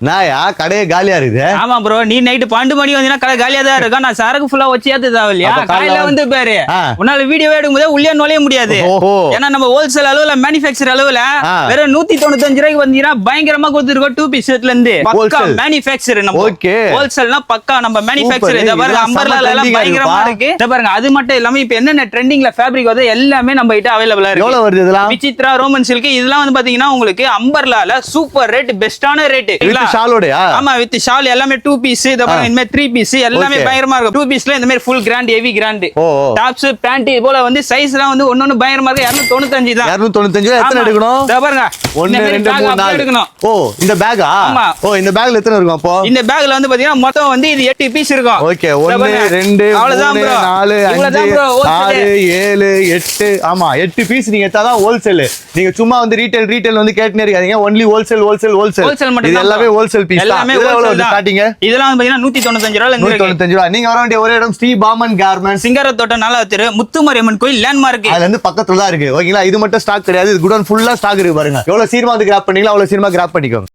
நாயா கடையே காலியா இருக்குது. ஆமா ப்ரோ, நீ நைட்டு 12 மணி வந்தீங்கன்னா கடை காலியா தான் இருக்கும். நான் சரக்கு ஃபுல்லா வச்சு ஏத்து தேவையில்லையா? காலையில வந்து பாரு, உன்னால வீடியோ எடுக்கும்போது உள்ளே நுழைய முடியாது. ஏன்னா நம்ம ஹோல்சேல் அளவுல மேனுஃபேக்சர் அளவுல வெறும் 195 ரூபாய்க்கு வந்தீங்கன்னா பயங்கரமா கொடுத்துருக்கோம். 2 பீஸ் செட்ல இருந்து பக்கா மேனுஃபேக்சர். நம்ம ஹோல்சேல்னா பக்கா நம்ம மேனுஃபேக்சர். இத பாருங்க அம்பர்லால எல்லாம் பயங்கரமா இருக்கு. இத பாருங்க, அது மட்டும் இல்லாம இப்ப என்னென்ன ட்ரெண்டிங்ல ஃபேப்ரிக் வருது எல்லாமே நம்ம கிட்ட அவைலபிளா இருக்கு. எவ்வளவு வருது இதெல்லாம்? விசித்ரா, ரோமன் சில்க் இதெல்லாம் வந்து பாத்தீங்கன்னா உங்களுக்கு அம்பர்லால சூப்பர் ரேட், பெஸ்டான ரேட். ஷாலோடயா? ஆமா, வித் ஷால் எல்லாமே 2 பீஸ். இத பாருங்க, இந்த மாதிரி 3 பீஸ் எல்லாமே பயங்கரமா இருக்கும். 2 பீஸ்ல இந்த மாதிரி full grand, heavy grand tops, pant இது போல வந்து சைஸ்லாம் வந்து ஒண்ணொண்ணு பயங்கரமா இருக்கு. 295 தான். 295 எத்தனை எடுக்கணும்? இத பாருங்க, 1 2 3 4 எடுக்கணும். ஓ, இந்த பேக்கா? ஆமா. ஓ, இந்த பேக்ல எத்தனை இருக்கும் அப்போ? இந்த பேக்ல வந்து பாத்தீங்கன்னா மொத்தம் வந்து இது 8 பீஸ் இருக்கும். ஓகே, 1 2 3 4 5 6 7 8. ஆமா, 8 பீஸ் நீங்க எடுத்தாதான் ஹோல்சேல். நீங்க சும்மா வந்து ரீட்டைல் வந்து கேட்னே இருக்காதீங்க. Only wholesale. இது எல்லாமே ஹோல்சேல் பீஸ். எல்லாமே ஸ்டார்டிங். இதெல்லாம் பாத்தீங்கன்னா 195 ரூபாயில இருந்து 195 ரூபாய். நீங்க வர வேண்டிய ஒரே இடம் ஸ்ரீ பாமன் கார்மெண்ட்ஸ், சிங்கரத்தோட்டம், 4வது தெரு, முத்துமாரியம்மன் கோயில் லேண்ட்மார்க். அதுல இருந்து பக்கத்துல தான் இருக்கு. ஓகேங்களா? இது மட்டும் ஸ்டாக் கிடையாது, இது குடோன் ஃபுல்லா ஸ்டாக் இருக்கு. பாருங்க எவ்வளவு சீக்கிரமா வந்து கிராப் பண்ணீங்களா அவ்வளவு சீக்கிரமா கிராப் பண்ணிக்கோங்க.